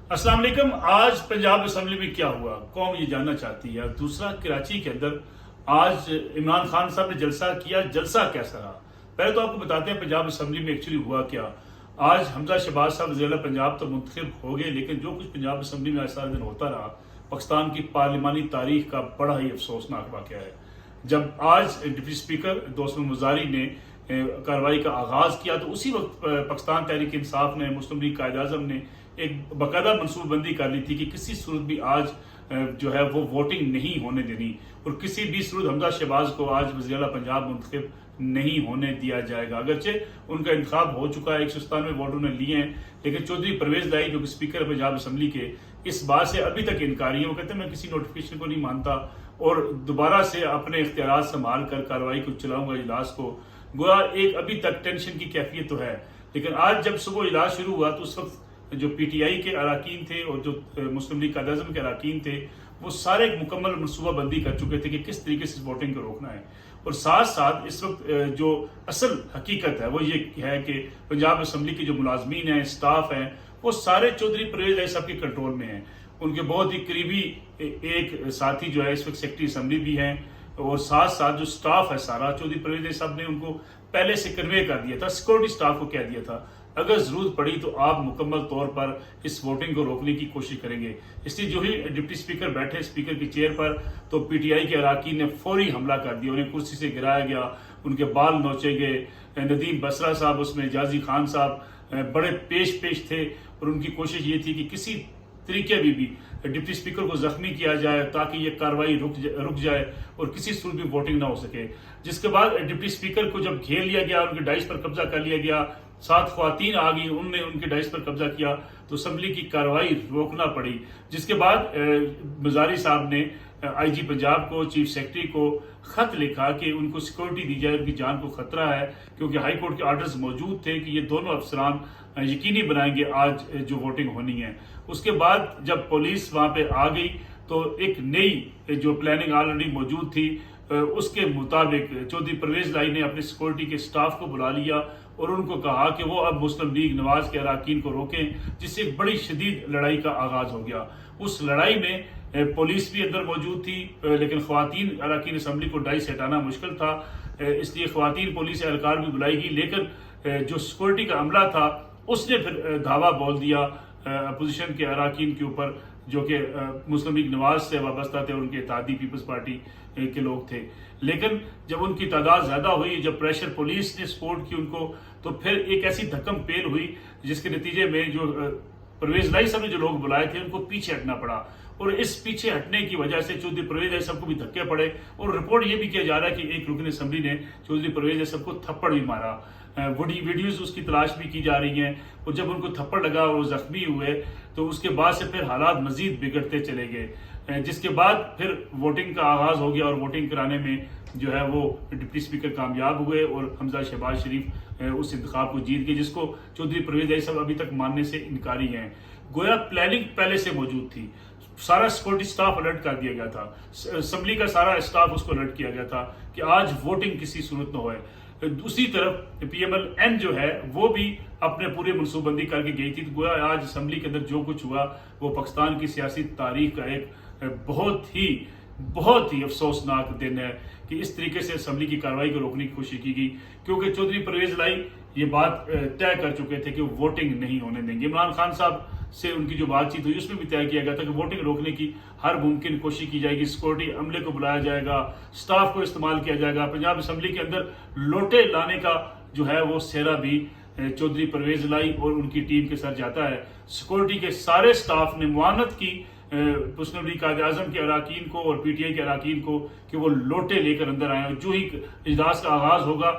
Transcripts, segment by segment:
अस्सलाम वालेकुम। आज पंजाब असेंबली में क्या हुआ, कौम ये जानना चाहती है। दूसरा, कराची के अंदर आज इमरान खान साहब ने जलसा किया, जलसा कैसा रहा। पहले तो आपको बताते हैं पंजाब असेंबली में एक्चुअली हुआ क्या। आज हमजा शहबाज साहब वज़ीर पंजाब तो मुंतखब हो गए, लेकिन जो कुछ पंजाब असेंबली में आज सारा दिन होता रहा, पाकिस्तान की पार्लिमानी तारीख का बड़ा ही अफसोसनाक वाक़या है। जब आज डिप्टी स्पीकर दोस्त मुजारी ने कार्रवाई का आगाज किया, तो उसी वक्त पाकिस्तान तहरीक इंसाफ ने, मुस्लिम लीग कायद आज़म ने एक बाकायदा मनसूबबंदी कर ली थी कि किसी सूरत भी आज जो है वो वोटिंग नहीं होने देनी, और किसी भी सूरत हमजा शहबाज को आज वज़ीर आला पंजाब मुंतखब नहीं होने दिया जाएगा। अगरचे उनका इंतखाब हो चुका है, 197 वोटों ने लिए हैं, लेकिन चौधरी परवेज लाई जो कि स्पीकर है पंजाब असेंबली के, इस बात से अभी तक इनकारी है। वो कहते हैं मैं किसी नोटिफिकेशन को नहीं मानता और दोबारा से अपने इख्तियार संभाल कर कार्रवाई को चलाऊंगा इजलास को। गोया एक अभी तक टेंशन की कैफियत तो है, लेकिन आज जब सुबह इजलास शुरू हुआ तो उस वक्त जो पीटीआई के अरकान थे और जो मुस्लिम लीग कायद आज़म के अरकान थे, वो सारे एक मुकम्मल मनसूबा बंदी कर चुके थे कि किस तरीके से वोटिंग को रोकना है। और साथ साथ इस वक्त जो असल हकीकत है वो ये है कि पंजाब असेंबली के जो मुलाजमीन हैं, स्टाफ हैं, वो सारे चौधरी परवेज लाई साहब के कंट्रोल में हैं। उनके बहुत ही करीबी एक साथी जो है इस वक्त सेक्रेटरी असेंबली भी हैं, और साथ साथ जो स्टाफ है सारा, चौधरी परवेज लाई साहब ने उनको पहले से कन्वे कर दिया था, सिक्योरिटी स्टाफ को कह दिया था अगर जरूरत पड़ी तो आप मुकम्मल तौर पर इस वोटिंग को रोकने की कोशिश करेंगे। इसलिए जो ही डिप्टी स्पीकर बैठे स्पीकर की चेयर पर, तो पीटीआई के अरकान ने फौरी हमला कर दिया, उन्हें कुर्सी से गिराया गया, उनके बाल नोचे गए। नदीम बसरा साहब, उसमें जाजी खान साहब बड़े पेश थे, और उनकी कोशिश ये थी कि किसी तरीके भी डिप्टी स्पीकर को जख्मी किया जाए ताकि ये कार्रवाई रुक जाए और किसी सूरत में वोटिंग ना हो सके। जिसके बाद डिप्टी स्पीकर को जब घेर लिया गया, उनके डाइस पर कब्जा कर लिया गया, 7 ख्वातीन आ गई, उनने उनके डाइस पर कब्जा किया, तो असेंबली की कार्रवाई रोकना पड़ी। जिसके बाद मुजारी साहब ने आईजी पंजाब को, चीफ सेक्रेटरी को खत लिखा कि उनको सिक्योरिटी दी जाए, उनकी जान को खतरा है, क्योंकि हाई कोर्ट के आर्डर्स मौजूद थे कि ये दोनों अफसरान यकीनी बनाएंगे आज जो वोटिंग होनी है। उसके बाद जब पुलिस वहां पे आ गई तो एक नई जो प्लानिंग ऑलरेडी मौजूद थी, उसके मुताबिक चौधरी परवेज लाई ने अपने सिक्योरिटी के स्टाफ को बुला लिया और उनको कहा कि वो अब मुस्लिम लीग नवाज के अरकान को रोकें, जिससे एक बड़ी शदीद लड़ाई का आगाज हो गया। उस लड़ाई में पुलिस भी अंदर मौजूद थी, लेकिन ख्वातीन अरकान असेंबली को डाइस हटाना मुश्किल था, इसलिए ख्वातीन पुलिस एहलकार भी बुलाई गई। लेकिन जो सिक्योरिटी का अमला था उसने फिर धावा बोल दिया अपोजिशन के अरकान के ऊपर, जो कि मुस्लिम लीग नवाज से वाबस्ता थे और उनके इत्तेहादी पीपल्स पार्टी के लोग थे। लेकिन जब उनकी तादाद ज्यादा हुई, जब प्रेशर पुलिस ने सपोर्ट की उनको, तो फिर एक ऐसी धक्कम पेल हुई जिसके नतीजे में जो परवेज लाई साहब ने जो लोग बुलाए थे उनको पीछे हटना पड़ा, और इस पीछे हटने की वजह से चौधरी परवेज लाई साहब को भी धक्के पड़े। और रिपोर्ट ये भी किया जा रहा है कि एक रुकन असेंबली ने चौधरी परवेज लाई साहब को थप्पड़ भी मारा। वीडियोज उसकी तलाश भी की जा रही हैं, और जब उनको थप्पड़ लगा और वो जख्मी हुए तो उसके बाद से फिर हालात मजीद बिगड़ते चले गए। जिसके बाद फिर वोटिंग का आगाज हो गया, और वोटिंग कराने में जो है वो डिप्टी स्पीकर कामयाब हुए और हमजा शहबाज शरीफ उस इंतखाब को जीत गए, जिसको चौधरी परवेज लाई साहब अभी तक मानने से इनकारी हैं। गोया प्लानिंग पहले से मौजूद थी, सारा सिक्योरिटी स्टाफ अलर्ट कर दिया गया था, असेंबली का सारा स्टाफ उसको अलर्ट किया गया था कि आज वोटिंग किसी सूरत न होए। दूसरी तरफ PMLN जो है वो भी अपने पूरे मनसूबबंदी करके गई थी। तो गोया आज असेंबली के अंदर जो कुछ हुआ वो पाकिस्तान की सियासी तारीख का एक बहुत ही अफसोसनाक दिन है कि इस तरीके से असेंबली की कार्रवाई को रोकने की कोशिश की गई, क्योंकि चौधरी परवेज लाई ये बात तय कर चुके थे कि वो वोटिंग नहीं होने देंगे। इमरान खान साहब से उनकी जो बातचीत हुई उसमें भी तय किया गया था कि वोटिंग रोकने की हर मुमकिन कोशिश की जाएगी, सिक्योरिटी अमले को बुलाया जाएगा, स्टाफ को इस्तेमाल किया जाएगा। पंजाब असेंबली के अंदर लोटे लाने का जो है वो सेहरा भी चौधरी परवेज लाई और उनकी टीम के साथ जाता है। सिक्योरिटी के सारे स्टाफ ने मुआनत की मुस्लिम लीग कायद आज़म के अरकान को और PTI के अरकान को कि वो लोटे लेकर अंदर आए, और जो ही इजलास का आगाज होगा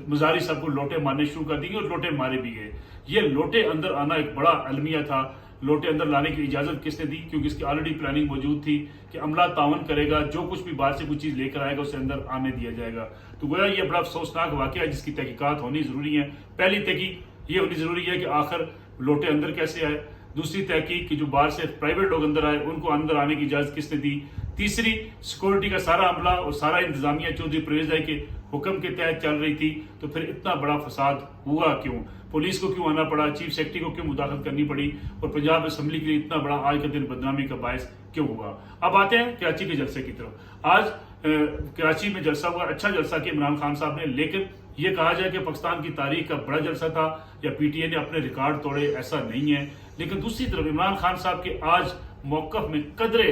मुजारी साहब को लोटे मारने शुरू कर देंगे, और लोटे मारे भी गए। ये लोटे अंदर आना एक बड़ा अलमिया था। लोटे अंदर लाने की इजाजत किसने दी, क्योंकि इसकी ऑलरेडी प्लानिंग मौजूद थी कि अमला तावन करेगा, जो कुछ भी बाहर से कुछ चीज लेकर आएगा उसे अंदर आने दिया जाएगा। तो गोया ये बड़ा अफसोसनाक वाकया है जिसकी तहकीकात होनी जरूरी है। पहली तहकीक ये होनी जरूरी है कि आखिर लोटे अंदर कैसे आए। दूसरी तहकीक कि जो बाहर से प्राइवेट लोग अंदर आए उनको अंदर आने की इजाजत किसने दी। तीसरी, सिक्योरिटी का सारा अमला और सारा इंतजामिया चौधरी परवेज लाई के हुक्म के तहत चल रही थी, तो फिर इतना बड़ा फसाद हुआ क्यों? पुलिस को क्यों आना पड़ा? चीफ सेक्रेटरी को क्यों मुदाखलत करनी पड़ी? और पंजाब असेंबली के लिए इतना बड़ा आज का दिन बदनामी का बायस क्यों हुआ? अब आते हैं कराची के जलसे की तरफ। आज कराची में जलसा हुआ, अच्छा जलसा किया इमरान खान साहब ने, लेकिन ये कहा जाए कि पाकिस्तान की तारीख का बड़ा जलसा था या पीटीए ने अपने रिकॉर्ड तोड़े, ऐसा नहीं है। लेकिन दूसरी तरफ इमरान खान साहब के आज मौकफ में कदरे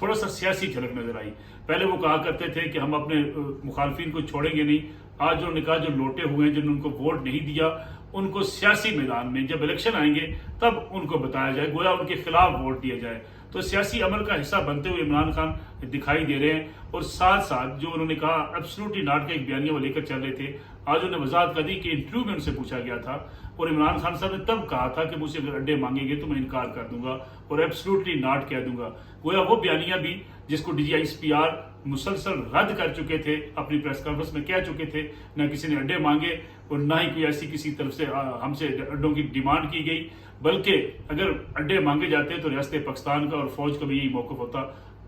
थोड़ा सा सियासी झलक नजर आई। पहले वो कहा करते थे कि हम अपने मुखालफिन को छोड़ेंगे नहीं। आज उन्होंने कहा जो लौटे हुए हैं, जिन्होंने उनको वोट नहीं दिया, उनको सियासी मैदान में जब इलेक्शन आएंगे तब उनको बताया जाए, गोया उनके खिलाफ वोट दिया जाए। तो सियासी अमल का हिस्सा बनते हुए इमरान खान दिखाई दे रहे हैं। और साथ साथ जो उन्होंने कहा एब्सोल्युटली नॉट का एक बयानिया वो लेकर चल रहे थे। आज उन्होंने वजाहत कर दी कि इंटरव्यू में उनसे पूछा गया था और इमरान खान साहब ने तब कहा था कि मुझसे अगर अड्डे मांगेंगे तो मैं इनकार कर दूंगा और एब्सोल्युटली नॉट कह दूंगा। गोया वो बयानिया भी जिसको DGISPR मुसलसल रद्द कर चुके थे, अपनी प्रेस कॉन्फ्रेंस में कह चुके थे, न किसी ने अड्डे मांगे और ना ही कोई ऐसी किसी तरफ से हमसे अड्डों की डिमांड की गई, बल्कि अगर अड्डे मांगे जाते तो रियासत पाकिस्तान का और फौज का भी यही मौकफ होता,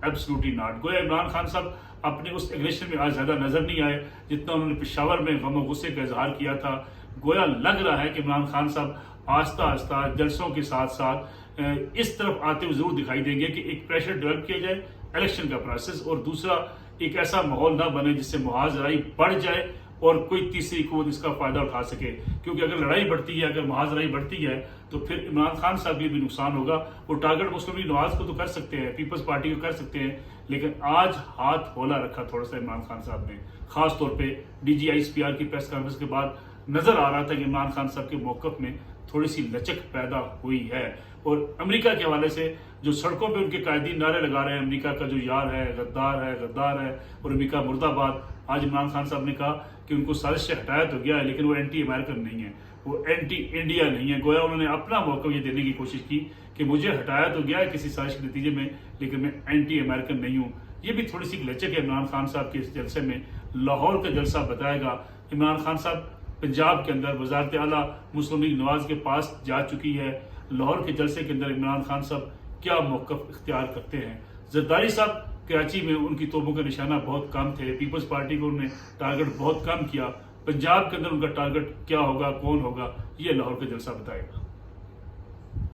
एब्सोल्युटली नॉट। गोया इमरान खान साहब अपने उस एग्रेशन में आज ज्यादा नजर नहीं आए जितना उन्होंने पेशावर में गम और गुस्से का इजहार किया था। गोया लग रहा है कि इमरान खान साहब आस्ता आस्ता जलसों के साथ साथ इस तरफ आते हुए जरूर दिखाई देंगे कि एक प्रेशर डेवलप किया जाए इलेक्शन का प्रोसेस, और दूसरा एक ऐसा माहौल ना बने जिससे मुहाजराई बढ़ जाए और कोई तीसरी कुव्वत इसका फायदा उठा सके। क्योंकि अगर लड़ाई बढ़ती है, अगर मुहाजराई बढ़ती है, तो फिर इमरान खान साहब के भी नुकसान होगा। वो टारगेट मुस्लिम लीग नवाज को तो कर सकते हैं, पीपल्स पार्टी को कर सकते हैं, लेकिन आज हाथ होला रखा थोड़ा सा इमरान खान साहब ने। खास तौर पे DGISPR की प्रेस कॉन्फ्रेंस के बाद नजर आ रहा था कि इमरान खान साहब के मौकफ में थोड़ी सी लचक पैदा हुई है। और अमेरिका के हवाले से जो सड़कों पे उनके कायदीन नारे लगा रहे हैं, अमेरिका का जो यार है, गद्दार है, गद्दार है और अमेरिका मुर्दाबाद, आज इमरान खान साहब ने कहा कि उनको साजिश से हटाया तो गया है, लेकिन वो एंटी अमेरिकन नहीं है, वो एंटी इंडिया नहीं है। गोया उन्होंने अपना मौका ये देने की कोशिश की कि मुझे हटाया तो गया है किसी साजिश के नतीजे में, लेकिन मैं एंटी अमेरिकन नहीं हूँ। ये भी थोड़ी सी लचक है इमरान खान साहब के इस जलसे में। लाहौर का जलसा बताएगा इमरान खान साहब पंजाब के अंदर वजारत आला मुस्लिम लीग नवाज के पास जा चुकी है। लाहौर के जलसे के अंदर इमरान खान साहब क्या मौकफ इख्तियार करते हैं? जरदारी साहब कराची में उनकी तोपों का निशाना बहुत कम थे, पीपल्स पार्टी को उन्होंने टारगेट बहुत कम किया। पंजाब के अंदर उनका टारगेट क्या होगा, कौन होगा, ये लाहौर का जलसा बताएगा।